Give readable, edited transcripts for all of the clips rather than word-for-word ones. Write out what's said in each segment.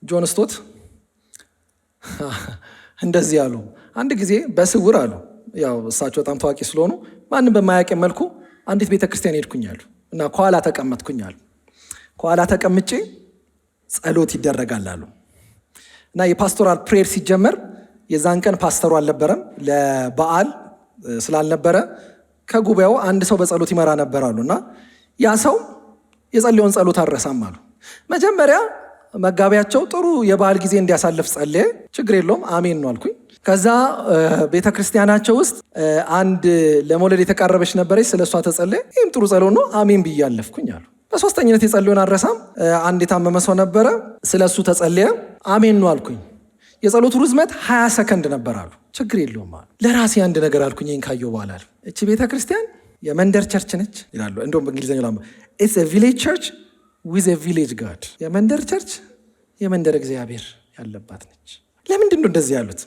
ጆን ስቶት እንደዚህ አሉ። አንድ ጊዜ በስውር አሉ፣ ያው እሳቸው በጣም ታዋቂ ስለሆኑ ማንም በማያውቅ መልኩ አንዲት ቤተክርስቲያን ሄድኩኛሉ እና ከኋላ ተቀመጥኩኛሉ። ከኋላ ተቀምጬ ጸሎት ይደረጋል አሉ እና የፓስቶራል ፕሬየር ሲጀመር የዛን ቀን ፓስተሩ አልነበረም፣ ለበዓል ስላልነበረ ከጉባኤው አንድ ሰው በጸሎት ይመራ ነበር አሉ እና ያ ሰው የጸለየውን ጸሎት አልረሳም አሉ። መጀመሪያ መጋቢያቸው ጥሩ የበዓል ጊዜ እንዲያሳልፍ ጸለየ። ችግር የለውም አሜን ነው አልኩኝ። ከዛ ቤተክርስቲያናቸው ውስጥ አንድ ለመውለድ የተቃረበች ነበረች፣ ስለሷ ተጸለየ። ይህም ጥሩ ጸሎት ነው አሜን ብዬ አለፍኩኝ አሉ። በሶስተኝነት የጸለየውን አልረሳም። አንድ የታመመ ሰው ነበረ፣ ስለሱ ተጸለየ፣ አሜን ነው አልኩኝ። የጸሎቱ ርዝመት 20 ሰከንድ ነበር አሉ። ችግር የለውም አሉ። ለራሴ አንድ ነገር አልኩኝ። ይህን ካየሁ በኋላ እቺ ቤተክርስቲያን የመንደር ቸርች ነች ይላሉ። እንደውም በእንግሊዝኛ ኢትስ ኤ ቪሌጅ ቸርች ዊዝ ኤ ቪሌጅ ጋድ። የመንደር ቸርች የመንደር እግዚአብሔር ያለባት ነች። ለምንድን ነው እንደዚህ ያሉት?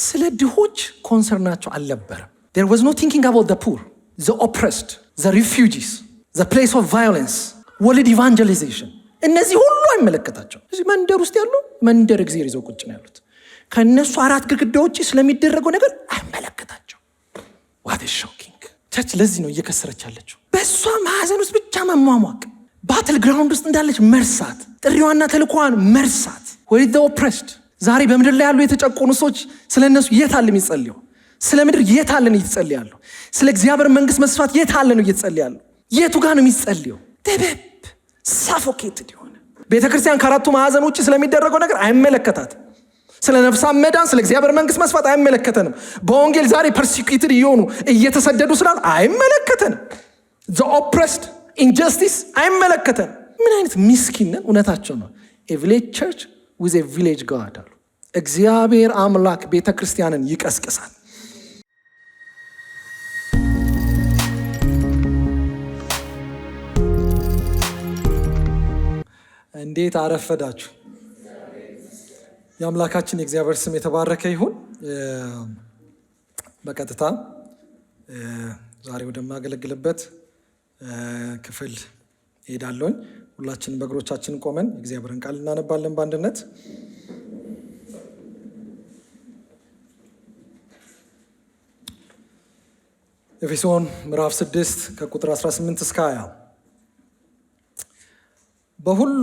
ስለ ድሆች ኮንሰርናቸው አልነበረም። there was no thinking about the poor, the oppressed, the refugees, the place of violence, world evangelization። እነዚህ ሁሉ አይመለከታቸው። እዚህ መንደር ውስጥ ያሉ መንደር እግዚአብሔር ይዘው ቁጭ ነው ያሉት። ከነሱ 4 ግድግዳ ውጪ ስለሚደረገው ነገር አይመለከታቸው። what is shocking። ቸርች ለዚህ ነው እየከሰረች ያለችው። በእሷ ማዕዘን ውስጥ ብቻ መሟሟቅ፣ ባትል ግራውንድ ውስጥ እንዳለች መርሳት፣ ጥሪዋና ተልኳን መርሳት። ወይ the oppressed። ዛሬ በምድር ላይ ያሉ የተጨቆኑ ሰዎች ስለ እነሱ የት አለ የሚጸልየው? ስለ ምድር የት አለ ነው እየተጸለያለሁ? ስለ እግዚአብሔር መንግስት መስፋት የት አለ ነው እየተጸለያለሁ? የቱ ጋር ነው የሚጸልየው? ደበብ ሳፎኬትድ የሆነ ቤተክርስቲያን ከአራቱ ማዕዘን ውጭ ስለሚደረገው ነገር አይመለከታትም። ስለ ነፍሳት መዳን፣ ስለ እግዚአብሔር መንግስት መስፋት አይመለከተንም። በወንጌል ዛሬ ፐርሲኪዩትድ እየሆኑ እየተሰደዱ ስላል አይመለከተንም። the oppressed injustice አይመለከተንም። ምን አይነት ምስኪን ነን! እውነታቸው ነው። a village church with a village God አሉ። እግዚአብሔር አምላክ ቤተክርስቲያንን ይቀስቅሳል። እንዴት አረፈዳችሁ? የአምላካችን የእግዚአብሔር ስም የተባረከ ይሁን። በቀጥታ ዛሬ ወደማገለግልበት ክፍል እሄዳለሁኝ። ሁላችንም በእግሮቻችን ቆመን የእግዚአብሔርን ቃል እናነባለን በአንድነት። ኤፌሶን ምዕራፍ 6 ከቁጥር 18 እስከ 20 በሁሉ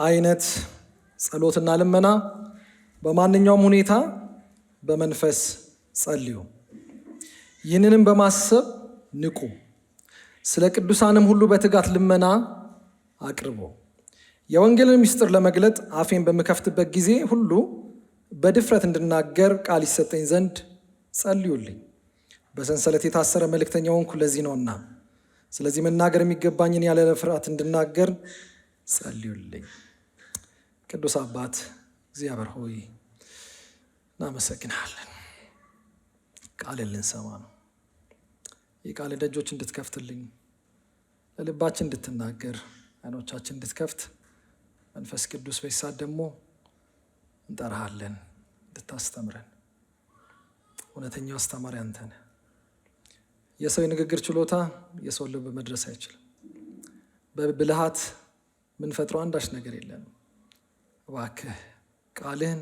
አይነት ጸሎትና ልመና በማንኛውም ሁኔታ በመንፈስ ጸልዩ፣ ይህንንም በማሰብ ንቁ፣ ስለ ቅዱሳንም ሁሉ በትጋት ልመና አቅርቡ። የወንጌልን ምስጢር ለመግለጥ አፌን በምከፍትበት ጊዜ ሁሉ በድፍረት እንድናገር ቃል ይሰጠኝ ዘንድ ጸልዩልኝ። በሰንሰለት የታሰረ መልእክተኛ ሆንኩ ለዚህ ነውና፣ ስለዚህ መናገር የሚገባኝን ያለ ፍርሃት እንድናገር ጸልዩልኝ። ቅዱስ አባት እግዚአብሔር ሆይ እናመሰግናለን። ቃልን ልንሰማ ነው። የቃል ደጆች እንድትከፍትልኝ፣ ለልባችን እንድትናገር፣ አይኖቻችን እንድትከፍት መንፈስ ቅዱስ በሳት ደግሞ እንጠራሃለን እንድታስተምረን። እውነተኛው አስተማሪ አንተ ነህ። የሰው የንግግር ችሎታ የሰው ልብ መድረስ አይችልም። በብልሃት ምንፈጥረው አንዳች ነገር የለንም። እባክህ ቃልህን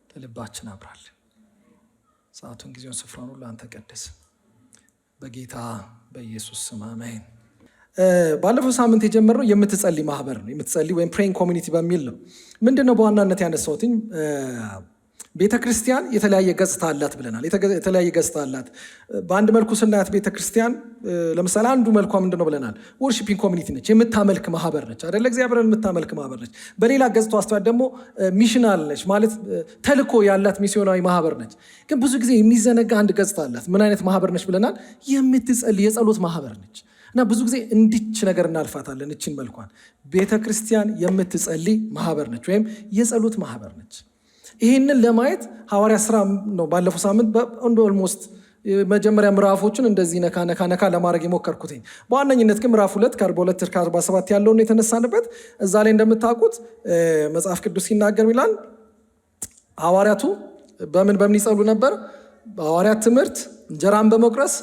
ለልባችን አብራልን። ሰዓቱን፣ ጊዜውን፣ ስፍራውን ሁሉ አንተ ቀድስ። በጌታ በኢየሱስ ስም አሜን። ባለፈው ሳምንት የጀመርነው የምትጸልይ ማህበር ነው። የምትጸልይ ወይም ፕሬይንግ ኮሚኒቲ በሚል ነው። ምንድነው በዋናነት ያነሳሁትኝ? ቤተክርስቲያን የተለያየ ገጽታ አላት ብለናል። የተለያየ ገጽታ አላት። በአንድ መልኩ ስናያት ቤተክርስቲያን ለምሳሌ አንዱ መልኳ ምንድነው ብለናል? ወርሺፒንግ ኮሚኒቲ ነች፣ የምታመልክ ማህበር ነች አይደለ? እግዚአብሔርን የምታመልክ ማህበር ነች። በሌላ ገጽታ አስተዋል ደግሞ ሚሽናል ነች፣ ማለት ተልኮ ያላት ሚስዮናዊ ማህበር ነች። ግን ብዙ ጊዜ የሚዘነጋ አንድ ገጽታ አላት። ምን አይነት ማህበር ነች ብለናል? የምትጸልይ የጸሎት ማህበር ነች። እና ብዙ ጊዜ እንዲች ነገር እናልፋታለን። እችን መልኳን ቤተክርስቲያን የምትጸልይ ማህበር ነች ወይም የጸሎት ማህበር ነች። ይህንን ለማየት ሐዋርያ ሥራ ነው ባለፈው ሳምንት ኦልሞስት መጀመሪያ ምዕራፎችን እንደዚህ ነካ ለማድረግ የሞከርኩትኝ። በዋነኝነት ግን ምዕራፍ 2 ከ42 እስከ 47 ያለውን የተነሳንበት። እዛ ላይ እንደምታውቁት መጽሐፍ ቅዱስ ሲናገር ይላል ሐዋርያቱ በምን ይጸሉ ነበር? በሐዋርያት ትምህርት፣ እንጀራን በመቁረስ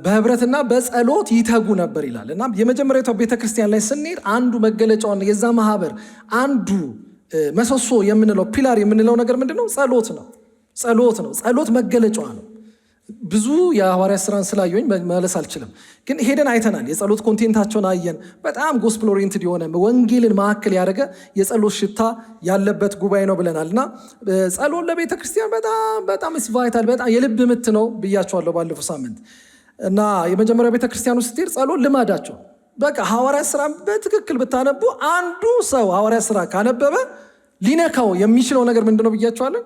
በህብረትና በጸሎት ይተጉ ነበር ይላል። እና የመጀመሪያው ቤተክርስቲያን ላይ ስንሄድ አንዱ መገለጫውን የዛ ማህበር አንዱ መሰሶ የምንለው ፒላር የምንለው ነገር ምንድነው? ጸሎት ነው። ጸሎት መገለጫዋ ነው። ብዙ የሐዋርያት ሥራን ስላየሁኝ መመለስ አልችልም፣ ግን ሄደን አይተናል። የጸሎት ኮንቴንታቸውን አየን። በጣም ጎስፕል ኦሪየንትድ የሆነ ወንጌልን ማዕከል ያደረገ የጸሎት ሽታ ያለበት ጉባኤ ነው ብለናል። እና ጸሎት ለቤተ ክርስቲያን በጣም ቫይታል፣ በጣም የልብ ምት ነው ብያቸዋለሁ ባለፈው ሳምንት። እና የመጀመሪያው ቤተ ክርስቲያኑ ስትሄድ ጸሎት ልማዳቸው በቃ ሐዋርያት ሥራ በትክክል ብታነቡ አንዱ ሰው ሐዋርያት ሥራ ካነበበ ሊነካው የሚችለው ነገር ምንድነው ብያቸዋለን?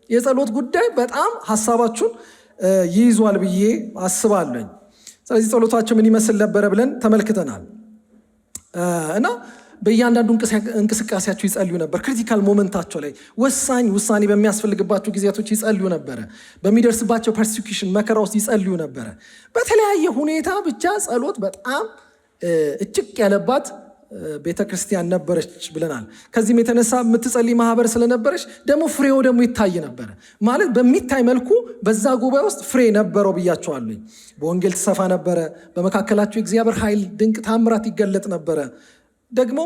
የጸሎት ጉዳይ በጣም ሀሳባችሁን ይይዟል ብዬ አስባለኝ። ስለዚህ ጸሎታቸው ምን ይመስል ነበረ ብለን ተመልክተናል። እና በእያንዳንዱ እንቅስቃሴያቸው ይጸልዩ ነበር። ክሪቲካል ሞመንታቸው ላይ ወሳኝ ውሳኔ በሚያስፈልግባቸው ጊዜያቶች ይጸልዩ ነበረ። በሚደርስባቸው ፐርሲኪውሽን መከራ ውስጥ ይጸልዩ ነበረ። በተለያየ ሁኔታ ብቻ ጸሎት በጣም እጭቅ ያለባት ቤተ ክርስቲያን ነበረች ብለናል። ከዚህም የተነሳ የምትጸልይ ማህበር ስለነበረች ደግሞ ፍሬው ደግሞ ይታይ ነበረ። ማለት በሚታይ መልኩ በዛ ጉባኤ ውስጥ ፍሬ ነበረው ብያቸዋለኝ። በወንጌል ትሰፋ ነበረ። በመካከላቸው የእግዚአብሔር ኃይል ድንቅ ታምራት ይገለጥ ነበረ። ደግሞ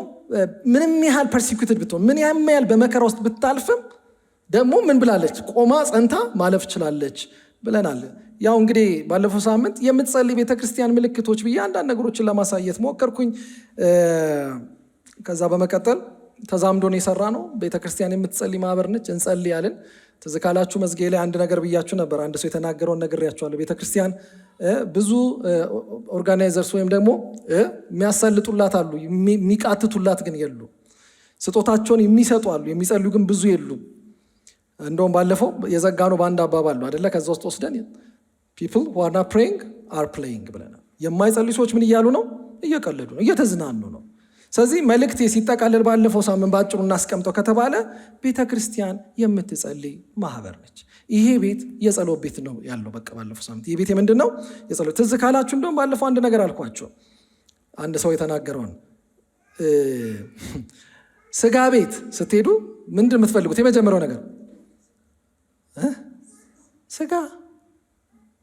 ምንም ያህል ፐርሲኪዩትድ ብትሆን፣ ምን ያህል በመከራ ውስጥ ብታልፍም ደግሞ ምን ብላለች? ቆማ ጸንታ ማለፍ ችላለች ብለናል። ያው እንግዲህ ባለፈው ሳምንት የምትጸልይ ቤተክርስቲያን ምልክቶች ብዬ አንዳንድ ነገሮችን ለማሳየት ሞከርኩኝ። ከዛ በመቀጠል ተዛምዶን የሰራ ነው። ቤተክርስቲያን የምትጸልይ ማህበር ነች። እንጸልያለን። ትዝ ካላችሁ መዝጊያ ላይ አንድ ነገር ብያችሁ ነበር። አንድ ሰው የተናገረውን ነግሬያችኋለሁ። ቤተክርስቲያን ብዙ ኦርጋናይዘርስ ወይም ደግሞ የሚያሳልጡላት አሉ፣ የሚቃትቱላት ግን የሉ። ስጦታቸውን የሚሰጡ አሉ፣ የሚጸልዩ ግን ብዙ የሉም። እንደውም ባለፈው የዘጋነው በአንድ አባባል ነው አይደለ? ከዛ ውስጥ ወስደን people who are not praying are playing ብለናል። የማይጸልዩ ሰዎች ምን እያሉ ነው? እየቀለዱ ነው፣ እየተዝናኑ ነው። ስለዚህ መልእክቴ ሲጠቃለል ባለፈው ሳምንት ባጭሩ እናስቀምጠው ከተባለ ቤተ ክርስቲያን የምትጸልይ ማህበር ነች። ይሄ ቤት የጸሎት ቤት ነው ያለው። በቃ ባለፈው ሳምንት ይሄ ቤት የምንድን ነው? የጸሎት። ትዝ ካላችሁ እንደውም ባለፈው አንድ ነገር አልኳቸው። አንድ ሰው የተናገረውን ስጋ ቤት ስትሄዱ ምንድን የምትፈልጉት? የመጀመሪያው ነገር ስጋ።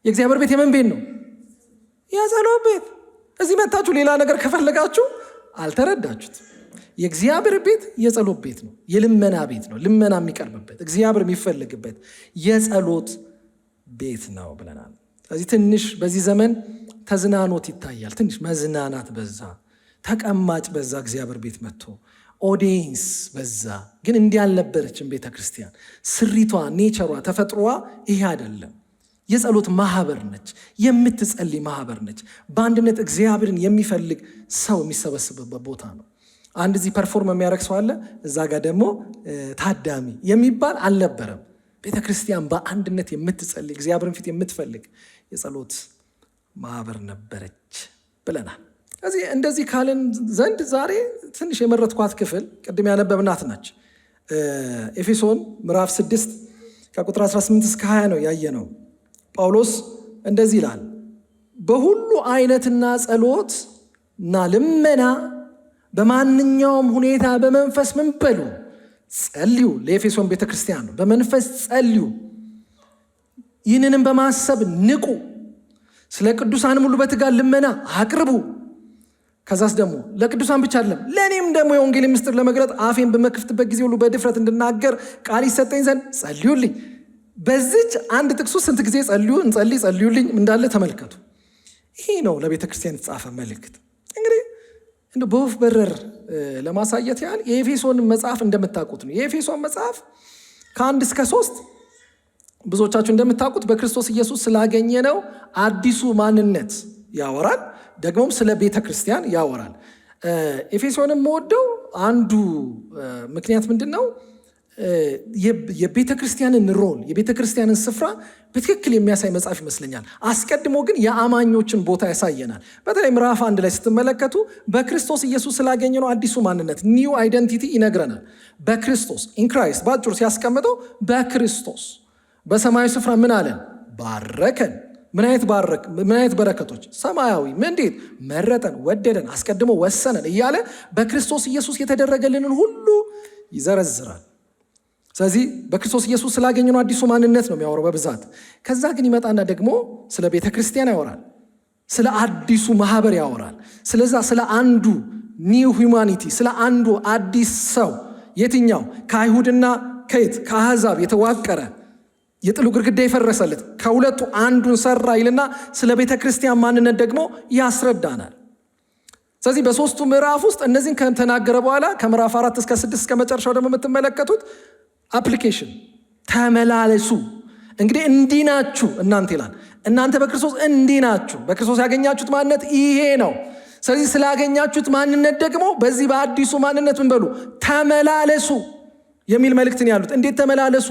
የእግዚአብሔር ቤት የምን ቤት ነው? የጸሎት ቤት። እዚህ መታችሁ ሌላ ነገር ከፈለጋችሁ አልተረዳችሁት። የእግዚአብሔር ቤት የጸሎት ቤት ነው፣ የልመና ቤት ነው። ልመና የሚቀርብበት እግዚአብሔር የሚፈልግበት የጸሎት ቤት ነው ብለናል። ስለዚህ ትንሽ በዚህ ዘመን ተዝናኖት ይታያል። ትንሽ መዝናናት በዛ፣ ተቀማጭ በዛ፣ እግዚአብሔር ቤት መጥቶ ኦዲየንስ በዛ። ግን እንዲህ አልነበረችም ቤተ ክርስቲያን። ስሪቷ፣ ኔቸሯ፣ ተፈጥሮዋ ይሄ አይደለም። የጸሎት ማህበር ነች፣ የምትጸልይ ማህበር ነች። በአንድነት እግዚአብሔርን የሚፈልግ ሰው የሚሰበስብበት ቦታ ነው። አንድ እዚህ ፐርፎርም የሚያደርግ ሰው አለ፣ እዛ ጋር ደግሞ ታዳሚ የሚባል አልነበረም። ቤተ ክርስቲያን በአንድነት የምትጸልይ እግዚአብሔርን ፊት የምትፈልግ የጸሎት ማህበር ነበረች ብለናል። ስለዚህ እንደዚህ ካልን ዘንድ ዛሬ ትንሽ የመረጥኳት ክፍል ቅድም ያነበብናት ናች። ኤፌሶን ምዕራፍ 6 ከቁጥር 18 እስከ 20 ነው ያየነው። ጳውሎስ እንደዚህ ይላል፣ በሁሉ አይነትና ጸሎትና ልመና በማንኛውም ሁኔታ በመንፈስ ምን በሉ ጸልዩ። ለኤፌሶን ቤተክርስቲያን ነው። በመንፈስ ጸልዩ፣ ይህንንም በማሰብ ንቁ፣ ስለ ቅዱሳንም ሁሉ በትጋት ልመና አቅርቡ። ከዛስ ደግሞ ለቅዱሳን ብቻ አይደለም ለእኔም ደግሞ የወንጌል ምስጢር ለመግለጥ አፌን በመክፍትበት ጊዜ ሁሉ በድፍረት እንድናገር ቃል ይሰጠኝ ዘንድ ጸልዩልኝ። በዚች አንድ ጥቅሱ ስንት ጊዜ ጸልዩልኝ እንዳለ ተመልከቱ። ይሄ ነው ለቤተ ክርስቲያን የተጻፈ መልእክት። እንግዲህ በወፍ በረር ለማሳየት ያህል የኤፌሶን መጽሐፍ እንደምታውቁት ነው። የኤፌሶን መጽሐፍ ከ1 እስከ 3 ብዙዎቻችሁ እንደምታውቁት በክርስቶስ ኢየሱስ ስላገኘነው አዲሱ ማንነት ያወራል። ደግሞም ስለ ቤተ ክርስቲያን ያወራል። ኤፌሶንን የምወደው አንዱ ምክንያት ምንድን ነው? የቤተ ክርስቲያንን ሮል፣ የቤተ ክርስቲያንን ስፍራ በትክክል የሚያሳይ መጽሐፍ ይመስለኛል። አስቀድሞ ግን የአማኞችን ቦታ ያሳየናል። በተለይ ምዕራፍ 1 ላይ ስትመለከቱ በክርስቶስ ኢየሱስ ስላገኘነው አዲሱ ማንነት ኒው አይደንቲቲ ይነግረናል። በክርስቶስ ኢን ክራይስት በአጭሩ ሲያስቀምጠው በክርስቶስ በሰማያዊ ስፍራ ምን አለን? ባረከን። ምን አይነት በረከቶች? ሰማያዊ። እንዴት? መረጠን፣ ወደደን፣ አስቀድሞ ወሰነን እያለ በክርስቶስ ኢየሱስ የተደረገልንን ሁሉ ይዘረዝራል። ስለዚህ በክርስቶስ ኢየሱስ ስላገኘነው አዲሱ ማንነት ነው የሚያወራው በብዛት። ከዛ ግን ይመጣና ደግሞ ስለ ቤተ ክርስቲያን ያወራል፣ ስለ አዲሱ ማህበር ያወራል። ስለዛ ስለ አንዱ ኒው ሂውማኒቲ፣ ስለ አንዱ አዲስ ሰው። የትኛው? ከአይሁድና ከየት? ከአሕዛብ የተዋቀረ የጥሉ ግድግዳ የፈረሰለት ከሁለቱ አንዱን ሰራ ይልና ስለ ቤተ ክርስቲያን ማንነት ደግሞ ያስረዳናል። ስለዚህ በሶስቱ ምዕራፍ ውስጥ እነዚህን ከተናገረ በኋላ ከምዕራፍ 4 እስከ 6 እስከ መጨረሻው ደግሞ የምትመለከቱት አፕሊኬሽን፣ ተመላለሱ። እንግዲህ እንዲህ ናችሁ እናንተ ይላል። እናንተ በክርስቶስ እንዲህ ናችሁ። በክርስቶስ ያገኛችሁት ማንነት ይሄ ነው። ስለዚህ ስላገኛችሁት ማንነት ደግሞ በዚህ በአዲሱ ማንነት ምን በሉ? ተመላለሱ የሚል መልእክትን ያሉት። እንዴት ተመላለሱ?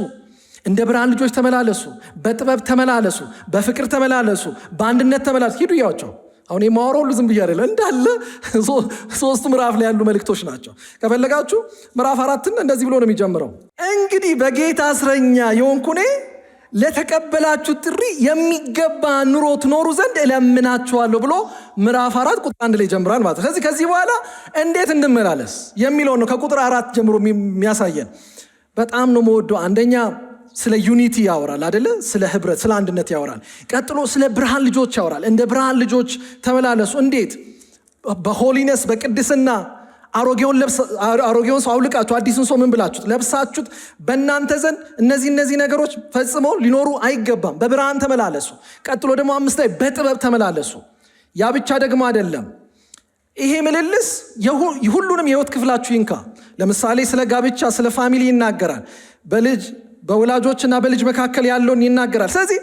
እንደ ብርሃን ልጆች ተመላለሱ፣ በጥበብ ተመላለሱ፣ በፍቅር ተመላለሱ፣ በአንድነት ተመላለሱ። ሂዱ ያቸው። አሁን የማወራው ሁሉ ዝም ብዬ አይደለም፣ እንዳለ ሶስቱ ምዕራፍ ላይ ያሉ መልእክቶች ናቸው። ከፈለጋችሁ ምዕራፍ 4ን እንደዚህ ብሎ ነው የሚጀምረው። እንግዲህ በጌታ እስረኛ የሆንኩ እኔ ለተቀበላችሁ ጥሪ የሚገባ ኑሮ ትኖሩ ዘንድ እለምናችኋለሁ ብሎ ምዕራፍ 4 ቁጥር 1 ላይ ይጀምራል ማለት ነው። ስለዚህ ከዚህ በኋላ እንዴት እንመላለስ የሚለው ነው ከቁጥር 4 ጀምሮ የሚያሳየን። በጣም ነው የምወደው። አንደኛ ስለ ዩኒቲ ያወራል አይደለ? ስለ ህብረት፣ ስለ አንድነት ያወራል። ቀጥሎ ስለ ብርሃን ልጆች ያወራል። እንደ ብርሃን ልጆች ተመላለሱ። እንዴት? በሆሊነስ በቅድስና አሮጌውን ሰው አውልቃችሁ አዲሱን ሰው ምን ብላችሁት? ለብሳችሁት። በእናንተ ዘንድ እነዚህ ነገሮች ፈጽመው ሊኖሩ አይገባም። በብርሃን ተመላለሱ። ቀጥሎ ደግሞ 5 ላይ በጥበብ ተመላለሱ። ያ ብቻ ደግሞ አይደለም። ይሄ ምልልስ ሁሉንም የህይወት ክፍላችሁ ይንካ። ለምሳሌ ስለ ጋብቻ፣ ስለ ፋሚሊ ይናገራል። በወላጆችና በልጅ መካከል ያለውን ይናገራል። ስለዚህ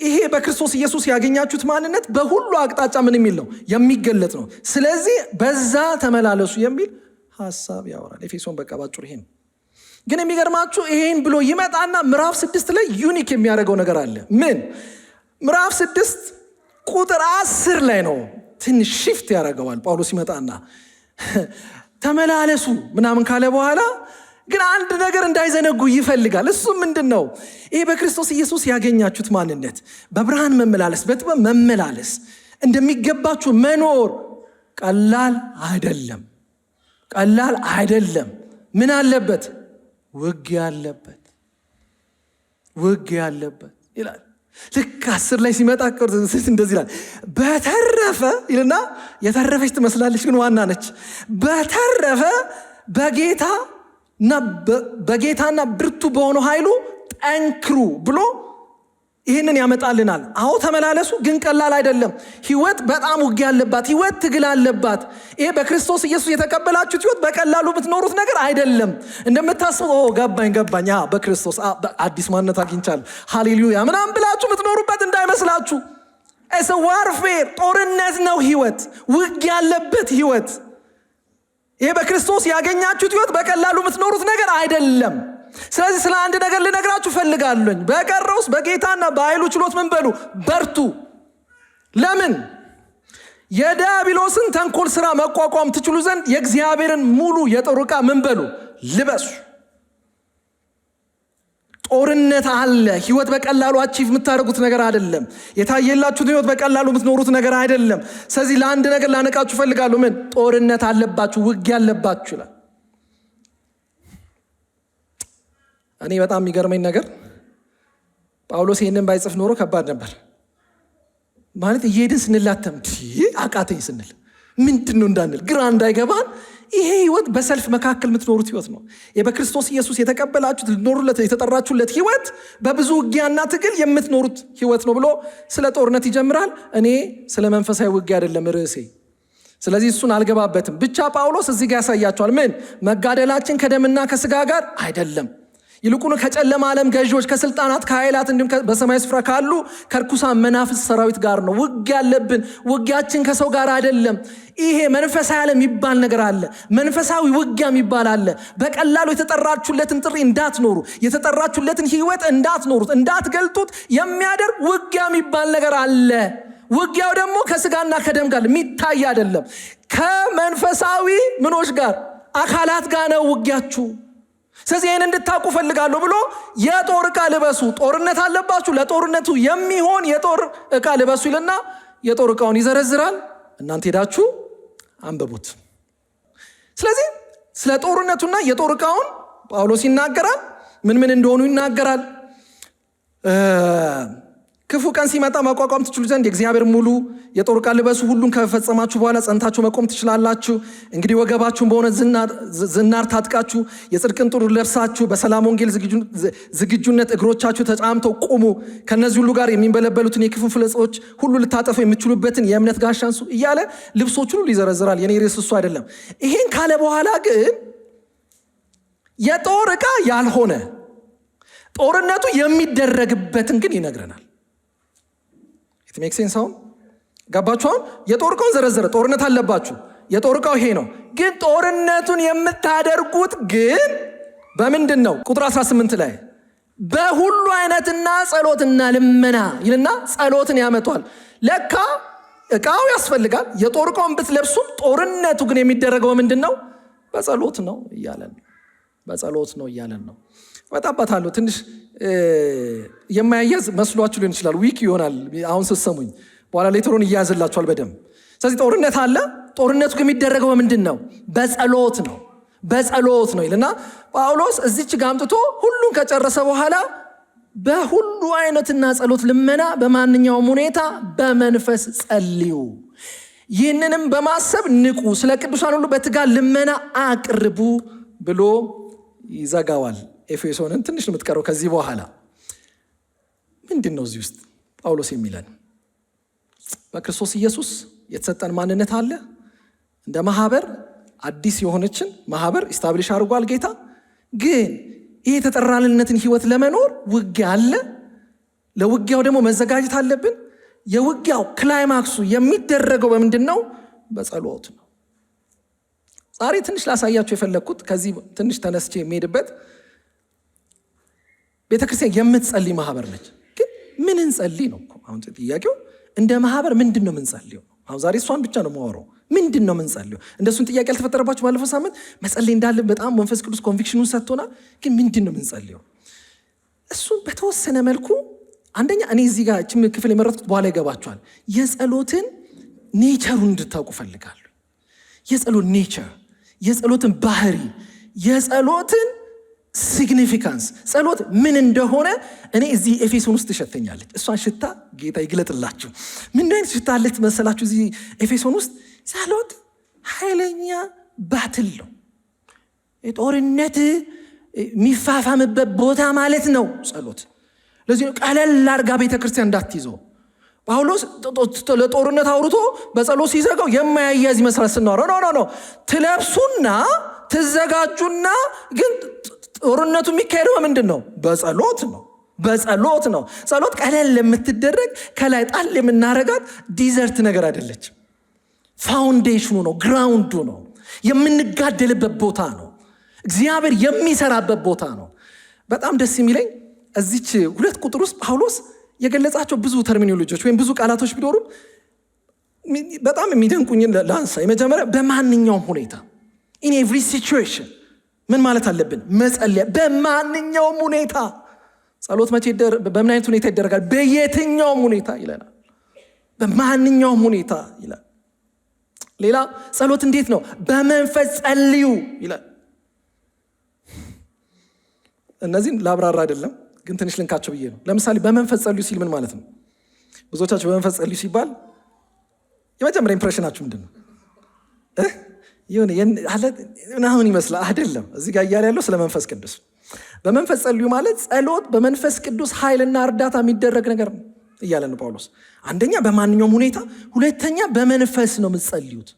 ይሄ በክርስቶስ ኢየሱስ ያገኛችሁት ማንነት በሁሉ አቅጣጫ ምን የሚል ነው? የሚገለጥ ነው። ስለዚህ በዛ ተመላለሱ የሚል ሐሳብ ያወራል። ኤፌሶን በቃ ባጭሩ ይሄ ነው። ግን የሚገርማችሁ ይሄን ብሎ ይመጣና ምዕራፍ 6 ላይ ዩኒክ የሚያደርገው ነገር አለ። ምን? ምዕራፍ 6 ቁጥር 10 ላይ ነው ትንሽ ሽፍት ያደርገዋል። ጳውሎስ ይመጣና ተመላለሱ ምናምን ካለ በኋላ ግን አንድ ነገር እንዳይዘነጉ ይፈልጋል። እሱ ምንድን ነው? ይሄ በክርስቶስ ኢየሱስ ያገኛችሁት ማንነት በብርሃን መመላለስ፣ በጥበብ መመላለስ፣ እንደሚገባችሁ መኖር ቀላል አይደለም። ቀላል አይደለም። ምን አለበት? ውጊያ አለበት። ውጊያ አለበት ይላል። ልክ 10 ላይ ሲመጣ እንደዚህ ይላል። በተረፈ ይልና የተረፈች ትመስላለች ግን ዋና ነች። በተረፈ በጌታና ብርቱ በሆነው ኃይሉ ጠንክሩ ብሎ ይህንን ያመጣልናል። አዎ ተመላለሱ፣ ግን ቀላል አይደለም። ህይወት በጣም ውጊያ አለባት። ህይወት ትግል አለባት። ይሄ በክርስቶስ ኢየሱስ የተቀበላችሁት ህይወት በቀላሉ የምትኖሩት ነገር አይደለም። እንደምታስቡ ገባኝ በክርስቶስ አዲስ ማንነት አግኝቻለሁ ሃሌሉያ ምናምን ብላችሁ የምትኖሩበት እንዳይመስላችሁ። ዋርፌር፣ ጦርነት ነው ህይወት። ውጊያ ያለበት ህይወት። ይሄ በክርስቶስ ያገኛችሁት ህይወት በቀላሉ የምትኖሩት ነገር አይደለም። ስለዚህ ስለ አንድ ነገር ልነግራችሁ ፈልጋለሁ። በቀረውስ በጌታና በኃይሉ ችሎት ምን በሉ? በርቱ። ለምን? የዲያብሎስን ተንኮል ስራ መቋቋም ትችሉ ዘንድ የእግዚአብሔርን ሙሉ የጦር ዕቃ ምን በሉ? ልበሱ። ጦርነት አለ። ህይወት በቀላሉ አቺቭ የምታደርጉት ነገር አይደለም። የታየላችሁት ህይወት በቀላሉ የምትኖሩት ነገር አይደለም። ስለዚህ ለአንድ ነገር ላነቃችሁ ፈልጋለሁ። ምን? ጦርነት አለባችሁ፣ ውጊያ አለባችሁ ይላል። እኔ በጣም የሚገርመኝ ነገር ጳውሎስ ይህንን ባይጽፍ ኖሮ ከባድ ነበር። ማለት እየሄድን ስንላተም አቃተኝ ስንል ምንድን ነው እንዳንል ግራ እንዳይገባን። ይሄ ህይወት በሰልፍ መካከል የምትኖሩት ህይወት ነው። በክርስቶስ ኢየሱስ የተቀበላችሁት ልትኖሩለት የተጠራችሁለት ህይወት በብዙ ውጊያና ትግል የምትኖሩት ህይወት ነው ብሎ ስለ ጦርነት ይጀምራል። እኔ ስለ መንፈሳዊ ውጊያ አይደለም ርዕሴ፣ ስለዚህ እሱን አልገባበትም። ብቻ ጳውሎስ እዚህ ጋር ያሳያቸዋል። ምን? መጋደላችን ከደምና ከስጋ ጋር አይደለም፣ ይልቁኑ ከጨለማ ዓለም ገዢዎች፣ ከስልጣናት፣ ከኃይላት እንዲሁም በሰማይ ስፍራ ካሉ ከርኩሳን መናፍስት ሰራዊት ጋር ነው ውጊያ ያለብን። ውጊያችን ከሰው ጋር አይደለም። ይሄ መንፈሳዊ ዓለም የሚባል ነገር አለ። መንፈሳዊ ውጊያ የሚባል አለ። በቀላሉ የተጠራችሁለትን ጥሪ እንዳትኖሩ፣ የተጠራችሁለትን ህይወት እንዳትኖሩት፣ እንዳትገልጡት የሚያደርግ ውጊያ የሚባል ነገር አለ። ውጊያው ደግሞ ከስጋና ከደም ጋር የሚታይ አይደለም። ከመንፈሳዊ ምኖች ጋር፣ አካላት ጋር ነው ውጊያችሁ። ስለዚህ ይህን እንድታውቁ ፈልጋለሁ ብሎ የጦር ዕቃ ልበሱ። ጦርነት አለባችሁ፣ ለጦርነቱ የሚሆን የጦር ዕቃ ልበሱ ይልና የጦር ዕቃውን ይዘረዝራል። እናንተ ሄዳችሁ አንብቡት። ስለዚህ ስለ ጦርነቱና የጦር ዕቃውን ጳውሎስ ይናገራል። ምን እንደሆኑ ይናገራል። ክፉ ቀን ሲመጣ መቋቋም ትችሉ ዘንድ የእግዚአብሔር ሙሉ የጦር ዕቃ ልበሱ፣ ሁሉን ከፈጸማችሁ በኋላ ጸንታችሁ መቆም ትችላላችሁ። እንግዲህ ወገባችሁን በሆነ ዝናር ታጥቃችሁ የጽድቅን ጦር ለብሳችሁ በሰላም ወንጌል ዝግጁነት እግሮቻችሁ ተጫምተው ቁሙ። ከነዚህ ሁሉ ጋር የሚንበለበሉትን የክፉ ፍላጾች ሁሉ ልታጠፉ የምትችሉበትን የእምነት ጋሻ አንሱ እያለ ልብሶቹን ሁሉ ይዘረዝራል። የኔ ርዕስ እሱ አይደለም። ይሄን ካለ በኋላ ግን የጦር ዕቃ ያልሆነ ጦርነቱ የሚደረግበትን ግን ይነግረናል። ኢት ሜክ ሴንስ። አሁን ገባችሁ? አሁን የጦር ዕቃውን ዘረዘረ። ጦርነት አለባችሁ፣ የጦር ዕቃው ይሄ ነው። ግን ጦርነቱን የምታደርጉት ግን በምንድን ነው? ቁጥር 18 ላይ በሁሉ አይነትና ጸሎትና ልመና ይልና ጸሎትን ያመጧል። ለካ ዕቃው ያስፈልጋል። የጦር ዕቃውን ብትለብሱም ጦርነቱ ግን የሚደረገው ምንድን ነው? በጸሎት ነው እያለን ነው። በጸሎት ነው እያለን ነው። እመጣበታለሁ። ትንሽ የማያያዝ መስሏችሁ ሊሆን ይችላል። ዊክ ይሆናል አሁን ስትሰሙኝ፣ በኋላ ሌተሮን እያያዝላችኋል በደንብ። ስለዚህ ጦርነት አለ። ጦርነቱ የሚደረገው ምንድን ነው? በጸሎት ነው። በጸሎት ነው ይልና ጳውሎስ እዚች ጋር አምጥቶ ሁሉን ከጨረሰ በኋላ በሁሉ አይነትና ጸሎት ልመና በማንኛውም ሁኔታ በመንፈስ ጸልዩ፣ ይህንንም በማሰብ ንቁ፣ ስለ ቅዱሳን ሁሉ በትጋት ልመና አቅርቡ ብሎ ይዘጋዋል። ኤፌሶንን ትንሽ ነው የምትቀረው። ከዚህ በኋላ ምንድን ነው እዚህ ውስጥ ጳውሎስ የሚለን? በክርስቶስ ኢየሱስ የተሰጠን ማንነት አለ። እንደ ማህበር አዲስ የሆነችን ማህበር ኢስታብሊሽ አድርጓል ጌታ። ግን ይህ የተጠራልነትን ህይወት ለመኖር ውጊያ አለ። ለውጊያው ደግሞ መዘጋጀት አለብን። የውጊያው ክላይማክሱ የሚደረገው በምንድን ነው? በጸሎት ነው። ዛሬ ትንሽ ላሳያችሁ የፈለግኩት ከዚህ ትንሽ ተነስቼ የሚሄድበት ቤተክርስቲያን የምትጸልይ ማህበር ነች። ግን ምን እንጸልይ ነው አሁን ጥያቄው። እንደ ማህበር ምንድን ነው ምንጸልየው? አሁን ዛሬ እሷን ብቻ ነው የማወራው። ምንድን ነው ምንጸልየው? እንደሱን ጥያቄ ያልተፈጠረባችሁ ባለፈው ሳምንት መጸለይ እንዳለን በጣም መንፈስ ቅዱስ ኮንቪክሽኑን ሰጥቶናል። ግን ምንድን ነው ምንጸልየው? እሱን በተወሰነ መልኩ አንደኛ እኔ እዚህ ጋር ችም ክፍል የመረጥኩት በኋላ ይገባችኋል። የጸሎትን ኔቸሩን እንድታውቁ ፈልጋለሁ። የጸሎት ኔቸር፣ የጸሎትን ባህሪ፣ የጸሎትን ሲግኒፊካንስ፣ ጸሎት ምን እንደሆነ እኔ እዚህ ኤፌሶን ውስጥ ትሸተኛለች። እሷን ሽታ ጌታ ይግለጥላችሁ። ምን አይነት ሽታ አለች መሰላችሁ? እዚህ ኤፌሶን ውስጥ ጸሎት ኃይለኛ ባትል ነው። ጦርነት የሚፋፋምበት ቦታ ማለት ነው ጸሎት። ለዚህ ነው ቀለል አድርጋ ቤተክርስቲያን እንዳትይዘው። ጳውሎስ ለጦርነት አውርቶ በጸሎት ሲዘጋው የማያያዝ ይመስላል ስናወራ። ኖ ትለብሱና ትዘጋጁና ግን ጦርነቱ የሚካሄደው ምንድን ነው? በጸሎት ነው። በጸሎት ነው። ጸሎት ቀለል የምትደረግ ከላይ ጣል የምናረጋት ዲዘርት ነገር አይደለች። ፋውንዴሽኑ ነው፣ ግራውንዱ ነው፣ የምንጋደልበት ቦታ ነው፣ እግዚአብሔር የሚሰራበት ቦታ ነው። በጣም ደስ የሚለኝ እዚች 2 ቁጥር ውስጥ ጳውሎስ የገለጻቸው ብዙ ተርሚኖሎጂዎች ወይም ብዙ ቃላቶች ቢኖሩም በጣም የሚደንቁኝን ላንሳ። የመጀመሪያ በማንኛውም ሁኔታ in every situation ምን ማለት አለብን? መጸለይ በማንኛውም ሁኔታ። ጸሎት መቼ በምን አይነት ሁኔታ ይደረጋል? በየትኛውም ሁኔታ ይለናል። በማንኛውም ሁኔታ ይላል። ሌላ ጸሎት እንዴት ነው? በመንፈስ ጸልዩ ይላል። እነዚህን ላብራራ አይደለም ግን ትንሽ ልንካቸው ብዬ ነው። ለምሳሌ በመንፈስ ጸልዩ ሲል ምን ማለት ነው? ብዙዎቻችሁ በመንፈስ ጸልዩ ሲባል የመጀመሪያ ኢምፕሬሽናችሁ ምንድን ነው? አሁን ይመስላል አይደለም። እዚህ ጋር እያለ ያለው ስለ መንፈስ ቅዱስ። በመንፈስ ጸልዩ ማለት ጸሎት በመንፈስ ቅዱስ ኃይልና እርዳታ የሚደረግ ነገር ነው እያለ ነው ጳውሎስ። አንደኛ በማንኛውም ሁኔታ፣ ሁለተኛ በመንፈስ ነው የምትጸልዩት።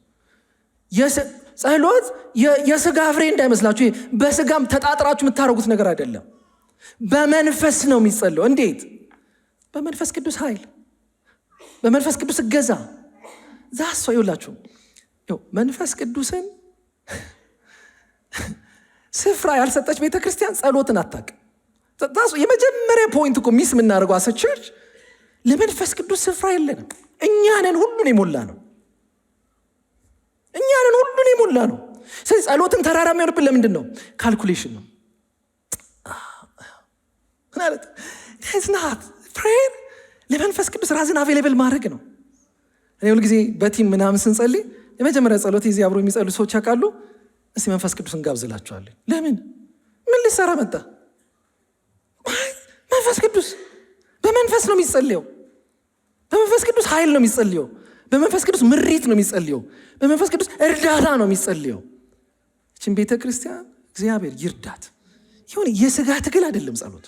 ጸሎት የስጋ ፍሬ እንዳይመስላችሁ፣ በስጋም ተጣጥራችሁ የምታደርጉት ነገር አይደለም። በመንፈስ ነው የሚጸልየው። እንዴት? በመንፈስ ቅዱስ ኃይል፣ በመንፈስ ቅዱስ እገዛ። ዛሷ ይውላችሁ መንፈስ ቅዱስን ስፍራ ያልሰጠች ቤተክርስቲያን ጸሎትን አታውቅም። የመጀመሪያ ፖይንት እኮ ሚስ የምናደርገው አሰ ቸርች ለመንፈስ ቅዱስ ስፍራ የለንም። እኛንን ሁሉን የሞላ ነው። እኛንን ሁሉን የሞላ ነው። ስለዚህ ጸሎትን ተራራ የሚሆንብን ለምንድን ነው? ካልኩሌሽን ነው ማለት ናት። ፕሬየር ለመንፈስ ቅዱስ ራስን አቬሌብል ማድረግ ነው። እኔ ሁልጊዜ በቲም ምናምን ስንጸልይ የመጀመሪያ ጸሎት እዚህ አብሮ የሚጸሉ ሰዎች ያውቃሉ። እስቲ መንፈስ ቅዱስን ጋብዝላቸዋለን። ለምን? ምን ልሰራ መጣ? መንፈስ ቅዱስ በመንፈስ ነው የሚጸልየው። በመንፈስ ቅዱስ ኃይል ነው የሚጸልየው። በመንፈስ ቅዱስ ምሪት ነው የሚጸልየው። በመንፈስ ቅዱስ እርዳታ ነው የሚጸልየው። እችን ቤተ ክርስቲያን እግዚአብሔር ይርዳት። ይሁን የሥጋ ትግል አይደለም ጸሎት።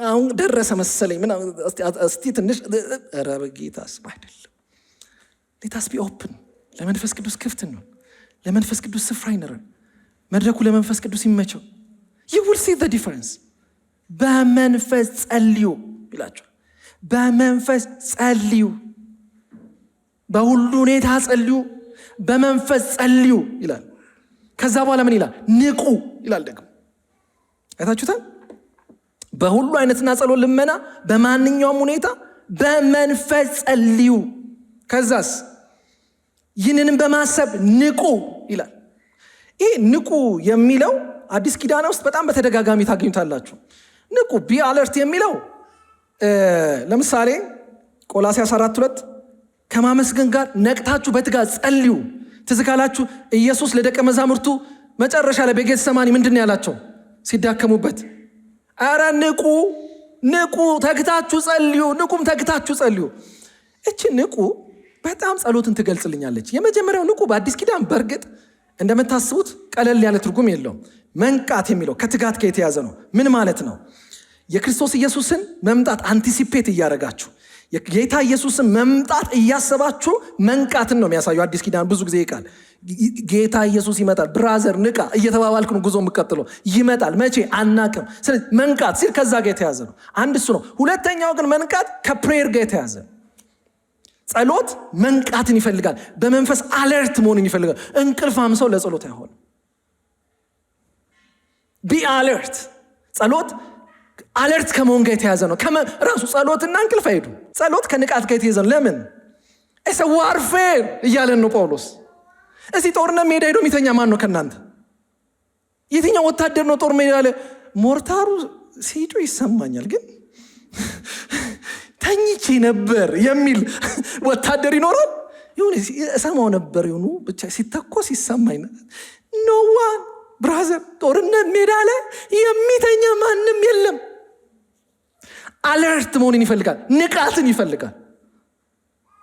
አሁን ደረሰ መሰለኝ ምናምን እስቲ ትንሽ ኧረ በጌታስ አይደለም። ሌታስ ቢ ኦፕን። ለመንፈስ ቅዱስ ክፍት ነው። ለመንፈስ ቅዱስ ስፍራ ይኖረን። መድረኩ ለመንፈስ ቅዱስ ይመቸው። you will see the difference። በመንፈስ ጸልዩ ይላቸዋል። በመንፈስ ጸልዩ፣ በሁሉ ሁኔታ ጸልዩ፣ በመንፈስ ጸልዩ ይላል። ከዛ በኋላ ምን ይላል? ንቁ ይላል። ደግሞ አይታችሁታል። በሁሉ አይነትና ጸሎት፣ ልመና፣ በማንኛውም ሁኔታ በመንፈስ ጸልዩ። ከዛስ ይህንንም በማሰብ ንቁ ይላል። ይህ ንቁ የሚለው አዲስ ኪዳን ውስጥ በጣም በተደጋጋሚ ታገኙታላችሁ። ንቁ ቢ አለርት የሚለው ለምሳሌ ቆላስይስ 4:2 ከማመስገን ጋር ነቅታችሁ በትጋት ጸልዩ። ትዝ ካላችሁ ኢየሱስ ለደቀ መዛሙርቱ መጨረሻ ላይ በጌተሰማኒ ምንድን ነው ያላቸው ሲዳከሙበት? ኧረ ንቁ ንቁ፣ ተግታችሁ ጸልዩ፣ ንቁም ተግታችሁ ጸልዩ። እቺ ንቁ በጣም ጸሎትን ትገልጽልኛለች። የመጀመሪያው ንቁ በአዲስ ኪዳን በእርግጥ እንደምታስቡት ቀለል ያለ ትርጉም የለውም። መንቃት የሚለው ከትጋት ጋር የተያዘ ነው። ምን ማለት ነው? የክርስቶስ ኢየሱስን መምጣት አንቲሲፔት እያደረጋችሁ የጌታ ኢየሱስን መምጣት እያሰባችሁ መንቃትን ነው የሚያሳየው። አዲስ ኪዳን ብዙ ጊዜ ይቃል ጌታ ኢየሱስ ይመጣል፣ ብራዘር ንቃ እየተባባልክ ነው ጉዞ የምትቀጥለው። ይመጣል መቼ አናቅም። ስለዚህ መንቃት ሲል ከዛ ጋር የተያዘ ነው። አንድ እሱ ነው። ሁለተኛው ግን መንቃት ከፕሬየር ጋር የተያዘ ነው። ጸሎት መንቃትን ይፈልጋል። በመንፈስ አለርት መሆንን ይፈልጋል። እንቅልፋም ሰው ለጸሎት አይሆንም። ቢ አለርት። ጸሎት አለርት ከመሆን ጋር የተያዘ ነው። ራሱ ጸሎትና እንቅልፍ አይሄዱ። ጸሎት ከንቃት ጋር የተያዘ ነው። ለምን? እሰ ዋርፌር እያለን ነው ጳውሎስ። እዚህ ጦርነት ሜዳ ሄዶ የሚተኛ ማን ነው ከእናንተ? የትኛው ወታደር ነው ጦር ሜዳ ያለ ሞርታሩ ሲጮ ይሰማኛል ግን ተኝቼ ነበር የሚል ወታደር ይኖራል? ይሁን እሰማው ነበር ይሁኑ ብቻ ሲተኮስ ይሰማኝ። ኖዋን ብራዘር፣ ጦርነት ሜዳ ላይ የሚተኛ ማንም የለም። አለርት መሆንን ይፈልጋል። ንቃትን ይፈልጋል።